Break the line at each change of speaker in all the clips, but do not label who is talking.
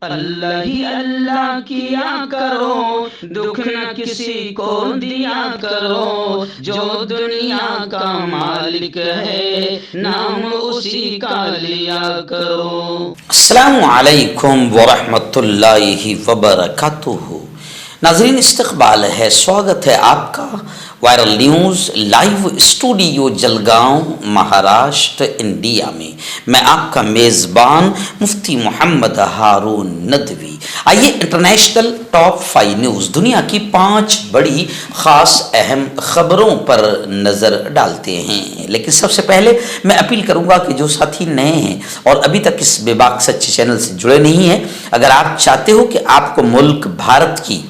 اللہ ہی اللہ کیا کرو، دکھ نہ کسی کو دیا کرو، جو دنیا کا مالک ہے نام اسی کا لیا کرو۔
السلام علیکم ورحمۃ اللہ وبرکاتہ۔ ناظرین استقبال ہے، سواگت ہے آپ کا viral news live studio Jalgaon Maharashtra India میں۔ میں آپ کا میزبان مفتی محمد ہارون ندوی۔ آئیے انٹرنیشنل ٹاپ 5 نیوز، دنیا کی 5 بڑی خاص اہم خبروں پر نظر ڈالتے ہیں۔ لیکن سب سے پہلے میں اپیل کروں گا کہ جو ساتھی نئے ہیں اور ابھی تک اس بے باک سچے چینل سے جڑے نہیں ہیں، اگر آپ چاہتے ہو کہ آپ کو ملک بھارت کی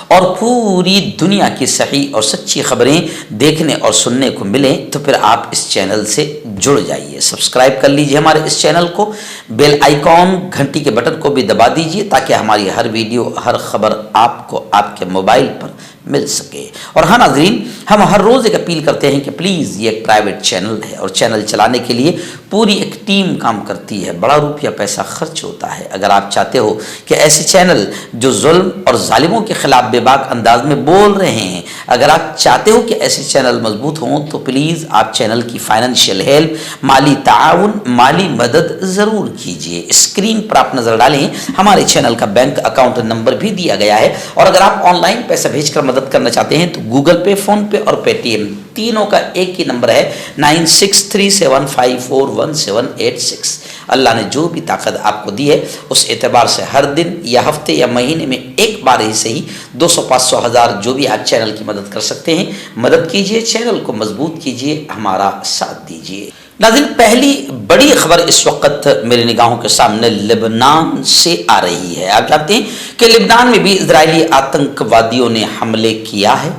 اور پوری دنیا کی صحیح اور سچی خبریں دیکھنے اور سننے کو ملیں تو پھر آپ اس چینل سے جڑ جائیے، سبسکرائب کر لیجئے ہمارے اس چینل کو، بیل آئیکن گھنٹی کے بٹن کو بھی دبا دیجئے تاکہ ہماری ہر ویڈیو ہر خبر آپ کو آپ کے موبائل پر مل سکے۔ اور ہاں ناظرین، ہم ہر روز ایک اپیل کرتے ہیں کہ پلیز یہ ایک پرائیویٹ چینل ہے اور چینل چلانے کے لیے پوری ایک ٹیم کام کرتی ہے، بڑا روپیہ پیسہ خرچ ہوتا ہے۔ اگر آپ چاہتے ہو کہ ایسے چینل جو ظلم اور ظالموں کے خلاف بے باک انداز میں بول رہے ہیں، اگر آپ چاہتے ہو کہ ایسے چینل مضبوط ہوں تو پلیز آپ چینل کی فائنینشیل ہیلپ، مالی تعاون، مالی مدد ضرور کیجیے۔ اسکرین پر آپ نظر ڈالیں، ہمارے چینل کا بینک اکاؤنٹ نمبر بھی دیا گیا ہے، اور اگر آپ آن لائن پیسہ بھیج کر مدد کرنا چاہتے ہیں تو گوگل پے، فون پے اور پے ٹی ایم تینوں کا ایک ہی نمبر ہے 9637541786۔ اللہ نے جو بھی طاقت آپ کو دی ہے اس اعتبار سے ہر دن یا ہفتے یا مہینے میں ایک بار ہی صحیح 200 500 1000 جو بھی آپ چینل کی مدد کر سکتے ہیں مدد کیجئے، چینل کو مضبوط کیجئے، ہمارا ساتھ دیجئے۔ ناظرین، پہلی بڑی خبر اس وقت میری نگاہوں کے سامنے لبنان سے آ رہی ہے۔ آپ جانتے ہیں کہ لبنان میں بھی اسرائیلی آتنکوادیوں نے حملے کیا ہے،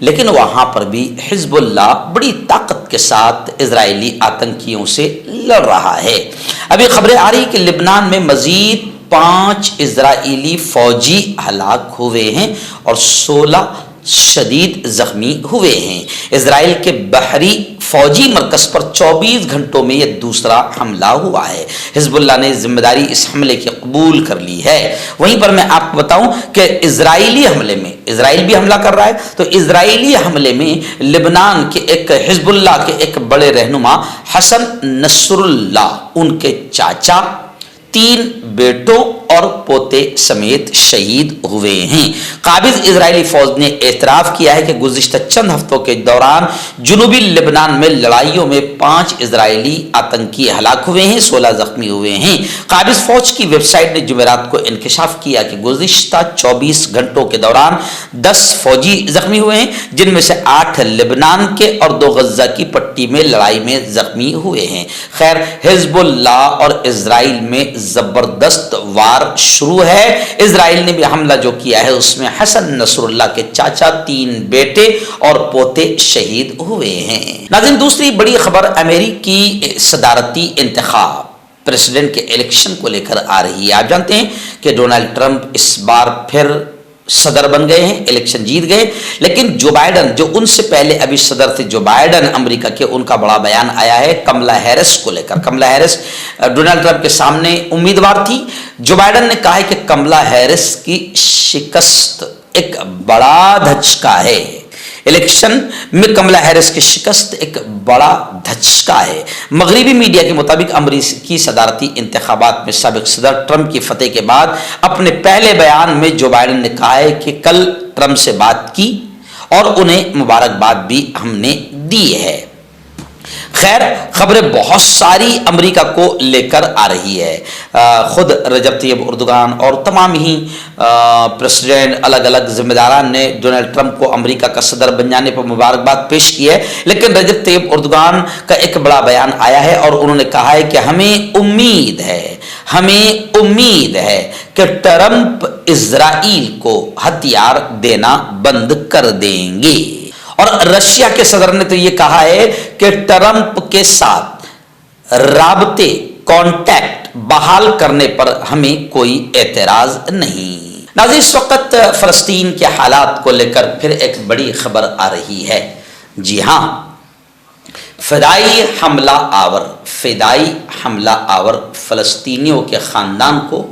لیکن وہاں پر بھی حزب اللہ بڑی طاقت کے ساتھ اسرائیلی آتنکیوں سے لڑ رہا ہے۔ ابھی خبریں آ رہی کہ لبنان میں مزید 5 اسرائیلی فوجی ہلاک ہوئے ہیں اور 16 شدید زخمی ہوئے ہیں۔ اسرائیل کے بحری فوجی مرکز پر 24 گھنٹوں میں یہ دوسرا حملہ ہوا ہے۔ حزب اللہ نے ذمہ داری اس حملے کی قبول کر لی ہے۔ وہیں پر میں آپ کو بتاؤں کہ اسرائیلی حملے میں اسرائیل بھی حملہ کر رہا ہے، تو اسرائیلی حملے میں لبنان کے ایک حزب اللہ کے ایک بڑے رہنما حسن نصر اللہ، ان کے چاچا، 3 بیٹوں اور پوتے سمیت شہید ہوئے ہیں۔ قابض اسرائیلی فوج نے اعتراف کیا ہے کہ گزشتہ چند ہفتوں کے دوران جنوبی لبنان میں لڑائیوں میں 5 اسرائیلی آتنکی ہلاک ہوئے ہیں، 16 زخمی ہوئے ہیں۔ قابض فوج کی ویب سائٹ نے جمعرات کو انکشاف کیا کہ گزشتہ 24 گھنٹوں کے دوران 10 فوجی زخمی ہوئے ہیں، جن میں سے 8 لبنان کے اور 2 غزہ کی پٹی میں لڑائی میں زخمی ہوئے ہیں۔ خیر، حزب اللہ اور اسرائیل میں زبردست وار شروع ہے۔ اسرائیل نے بھی حملہ جو کیا ہے اس میں حسن نصر اللہ کے چاچا، 3 بیٹے اور پوتے شہید ہوئے ہیں۔ ناظرین، دوسری بڑی خبر امریکی صدارتی انتخاب، پریزیڈنٹ کے الیکشن کو لے کر آ رہی ہے۔ آپ جانتے ہیں کہ ڈونلڈ ٹرمپ اس بار پھر صدر بن گئے ہیں، الیکشن جیت گئے، لیکن جو بائیڈن جو ان سے پہلے ابھی صدر تھے، جو بائیڈن امریکہ کے، ان کا بڑا بیان آیا ہے کملا ہیرس کو لے کر۔ کملا ہیرس ڈونلڈ ٹرمپ کے سامنے امیدوار تھی۔ جو بائیڈن نے کہا ہے کہ کملا ہیرس کی شکست ایک بڑا دھچکا ہے، الیکشن میں کملا ہیرس کی شکست ایک بڑا دھچکا ہے۔ مغربی میڈیا کے مطابق امریکی صدارتی انتخابات میں سابق صدر ٹرمپ کی فتح کے بعد اپنے پہلے بیان میں جو بائیڈن نے کہا ہے کہ کل ٹرمپ سے بات کی اور انہیں مبارکباد بھی ہم نے دی ہے۔ خیر، خبریں بہت ساری امریکہ کو لے کر آ رہی ہے۔ خود رجب طیب اردوغان اور تمام ہی پریزیڈنٹ الگ الگ ذمہ داران نے ڈونلڈ ٹرمپ کو امریکہ کا صدر بن جانے پر مبارکباد پیش کی ہے، لیکن رجب طیب اردوغان کا ایک بڑا بیان آیا ہے اور انہوں نے کہا ہے کہ ہمیں امید ہے کہ ٹرمپ اسرائیل کو ہتھیار دینا بند کر دیں گے۔ اور رشیا کے صدر نے تو یہ کہا ہے کہ ٹرمپ کے ساتھ رابطے، کانٹیکٹ بحال کرنے پر ہمیں کوئی اعتراض نہیں۔ ناظرین، اس وقت فلسطین کے حالات کو لے کر پھر ایک بڑی خبر آ رہی ہے۔ جی ہاں، فدائی حملہ آور فلسطینیوں کے خاندان کو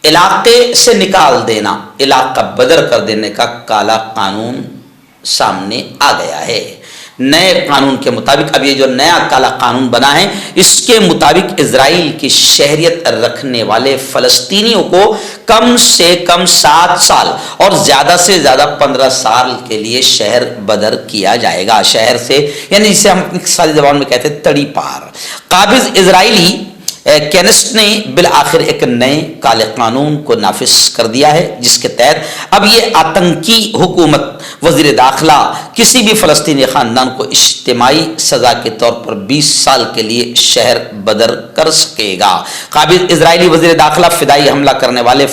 علاقے سے نکال دینا، علاقہ بدر کر دینے کا کالا قانون سامنے آ گیا ہے۔ نئے قانون کے مطابق اب یہ جو نیا کالا قانون بنا ہے، اس کے مطابق اسرائیل کی شہریت رکھنے والے فلسطینیوں کو کم سے کم 7 سال اور زیادہ سے زیادہ 15 سال کے لیے شہر بدر کیا جائے گا۔ شہر سے یعنی جسے ہم اپنی ساری زبان میں کہتے ہیں تڑی پار۔ قابض اسرائیلی کینسٹ نے بالآخر ایک نئے کالے قانون کو نافذ کر دیا ہے، جس کے تحت اب یہ آتنکی حکومت وزیر داخلہ کسی بھی فلسطینی خاندان کو اجتماعی سزا کے طور پر 20 سال کے لیے شہر بدر کر سکے گا۔ قابض اسرائیلی وزیر داخلہ فدائی حملہ کرنے والے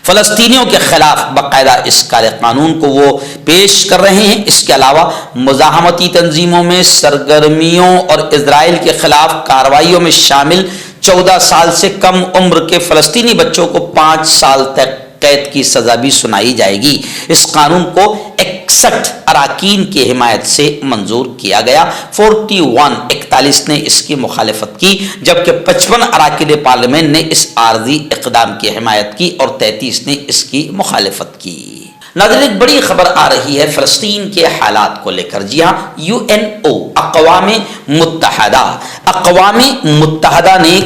فلسطینیوں کے خلاف باقاعدہ اس کالے قانون کو وہ پیش کر رہے ہیں۔ اس کے علاوہ مزاحمتی تنظیموں میں سرگرمیوں اور اسرائیل کے خلاف کارروائیوں میں شامل 14 سال سے کم عمر کے فلسطینی بچوں کو 5 سال تک قید کی سزا بھی سنائی جائے گی۔ اس قانون کو 61 اراکین کی حمایت سے منظور کیا گیا۔ 41 نے اس کی مخالفت کی، جبکہ 55 اراکین پارلیمنٹ نے اس عارضی اقدام کی حمایت کی اور 33 نے اس کی مخالفت کی۔ ناظرین، ایک بڑی خبر آ رہی ہے فلسطین کے حالات کو لے کر۔ جی ہاں، UNO اقوام متحدہ نے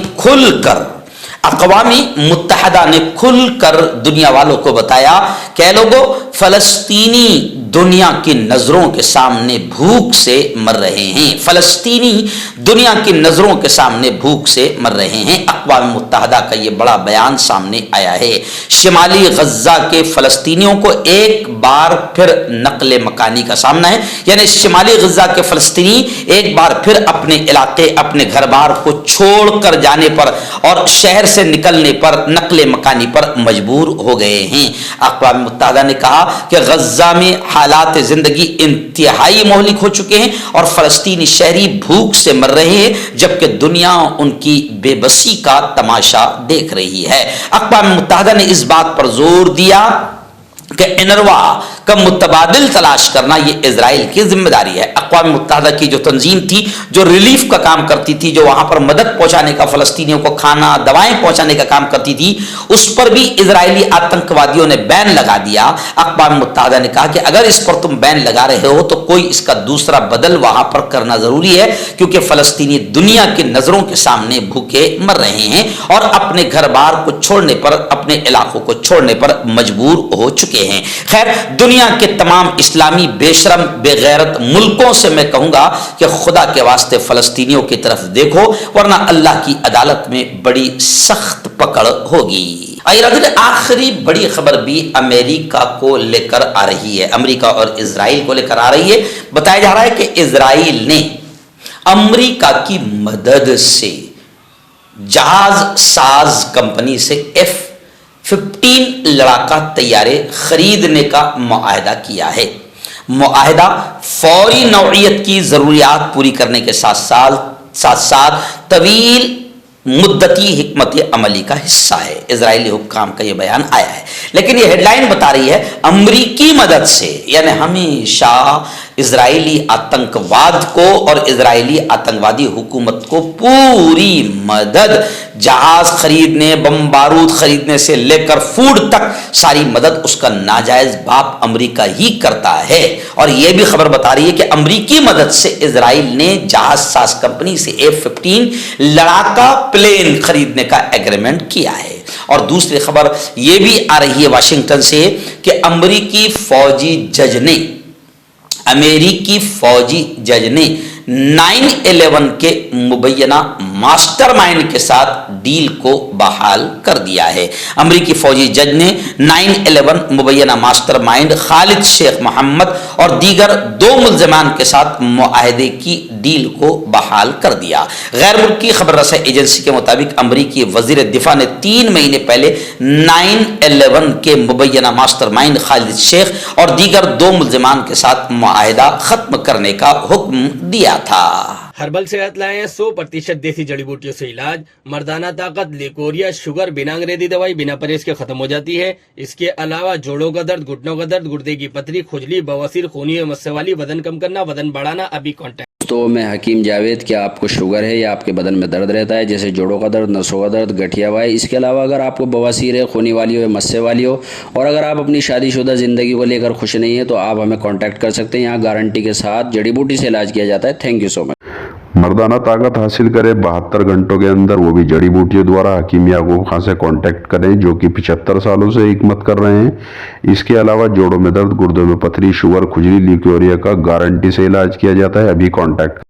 کھل کر دنیا والوں کو بتایا کہ اے لوگوں، فلسطینی دنیا کی نظروں کے سامنے بھوک سے مر رہے ہیں۔ فلسطینی دنیا کی نظروں کے سامنے بھوک سے مر رہے ہیں۔ اقوام متحدہ کا یہ بڑا بیان سامنے آیا ہے۔ شمالی غزہ کے فلسطینیوں کو ایک بار پھر نقل مکانی کا سامنا ہے، یعنی شمالی غزہ کے فلسطینی ایک بار پھر اپنے علاقے، اپنے گھر بار کو چھوڑ کر جانے پر اور شہر سے نکلنے پر، نقل مکانی پر مجبور ہو گئے ہیں۔ اقوام متحدہ نے کہا کہ غزہ میں حالات زندگی انتہائی مہلک ہو چکے ہیں اور فلسطینی شہری بھوک سے مر رہے ہیں، جبکہ دنیا ان کی بے بسی کا تماشا دیکھ رہی ہے۔ اقوام متحدہ نے اس بات پر زور دیا کہ انروا کا متبادل تلاش کرنا یہ اسرائیل کی ذمہ داری ہے۔ اقوام متحدہ کی جو تنظیم تھی، جو ریلیف کا کام کرتی تھی، جو وہاں پر مدد پہنچانے کا، فلسطینیوں کو کھانا، دوائیں پہنچانے کا کام کرتی تھی، اس پر بھی اسرائیلی آتنکوادیوں نے بین لگا دیا۔ اقوام متحدہ نے کہا کہ اگر اس پر تم بین لگا رہے ہو تو کوئی اس کا دوسرا بدل وہاں پر کرنا ضروری ہے، کیونکہ فلسطینی دنیا کی نظروں کے سامنے بھوکے مر رہے ہیں اور اپنے گھر بار کو چھوڑنے پر، اپنے علاقوں کو چھوڑنے پر مجبور ہو چکے ہیں۔ خیر، دنیا کے تمام اسلامی بے شرم بے غیرت ملکوں سے میں کہوں گا کہ خدا کے واسطے فلسطینیوں کی طرف دیکھو، ورنہ اللہ کی عدالت میں بڑی سخت پکڑ ہوگی۔ آخری بڑی خبر بھی امریکہ کو لے کر آ رہی ہے، امریکہ اور اسرائیل کو لے کر آ رہی ہے۔ بتایا جا رہا ہے کہ اسرائیل نے امریکہ کی مدد سے جہاز ساز کمپنی سے F-15 لڑاکا طیارے خریدنے کا معاہدہ کیا ہے۔ معاہدہ فوری نوعیت کی ضروریات پوری کرنے کے ساتھ ساتھ طویل مدتی حکمت عملی کا حصہ ہے۔ اسرائیلی حکام کا یہ بیان آیا ہے، لیکن یہ ہیڈ لائن بتا رہی ہے امریکی مدد سے، یعنی ہمیشہ اسرائیلی آتنکواد کو اور اسرائیلی آتنکوادی حکومت کو پوری مدد، جہاز خریدنے، بم بارود خریدنے سے لے کر فوڈ تک ساری مدد اس کا ناجائز باپ امریکہ ہی کرتا ہے۔ اور یہ بھی خبر بتا رہی ہے کہ امریکی مدد سے اسرائیل نے جہاز ساز کمپنی سے F-15 لڑاکا پلین خریدنے کا ایگریمنٹ کیا ہے۔ اور دوسری خبر یہ بھی آ رہی ہے واشنگٹن سے کہ امریکی فوجی جج نے 9/11 کے مبینہ ماسٹر مائنڈ کے ساتھ ڈیل کو بحال کر دیا ہے۔ امریکی فوجی جج نے 9/11 مبینہ ماسٹر مائنڈ خالد شیخ محمد اور دیگر 2 ملزمان کے ساتھ معاہدے کی ڈیل کو بحال کر دیا۔ غیر ملکی خبر رساں ایجنسی کے مطابق امریکی وزیر دفاع نے 3 مہینے پہلے 9/11 کے مبینہ ماسٹر مائنڈ خالد شیخ اور دیگر 2 ملزمان کے ساتھ معاہدہ ختم کرنے کا حکم دیا تھا۔
ہربل صحت لائیں 100% دیسی جڑی بوٹیوں سے علاج، مردانہ طاقت، لیکوریا، شوگر، بنا انگریزی دوائی بنا پرہیز کے ختم ہو جاتی ہے۔ اس کے علاوہ جوڑوں کا درد، گھٹنوں کا درد، گردے کی پتھری، کھجلی، بواسیر، خونی مسے والی، وزن کم کرنا، وزن بڑھانا، ابھی کانٹیکٹ
دوستوں، میں حکیم جاوید. کیا آپ کو شوگر ہے یا آپ کے بدن میں درد رہتا ہے جیسے جوڑوں کا درد، نسوں کا درد، گٹھیا وائے؟ اس کے علاوہ اگر آپ کو بواسیر ہے، خونی والی ہو یا مسے والی ہو، اور اگر آپ اپنی شادی شدہ زندگی کو لے کر خوش نہیں ہیں تو آپ ہمیں کانٹیکٹ کر سکتے ہیں. یہاں گارنٹی کے ساتھ جڑی بوٹی سے علاج کیا جاتا ہے. تھینک یو سو مچ.
مردانہ طاقت حاصل کرے 72 گھنٹوں کے اندر، وہ بھی جڑی بوٹیوں دوارا. حکیم یعقوب خان سے کانٹیکٹ کریں جو کہ 75 سالوں سے حکمت کر رہے ہیں. اس کے علاوہ جوڑوں میں درد، گردوں میں پتھری، شوگر، کھجلی، لیکوریا کا گارنٹی سے علاج کیا جاتا ہے. ابھی کانٹیکٹ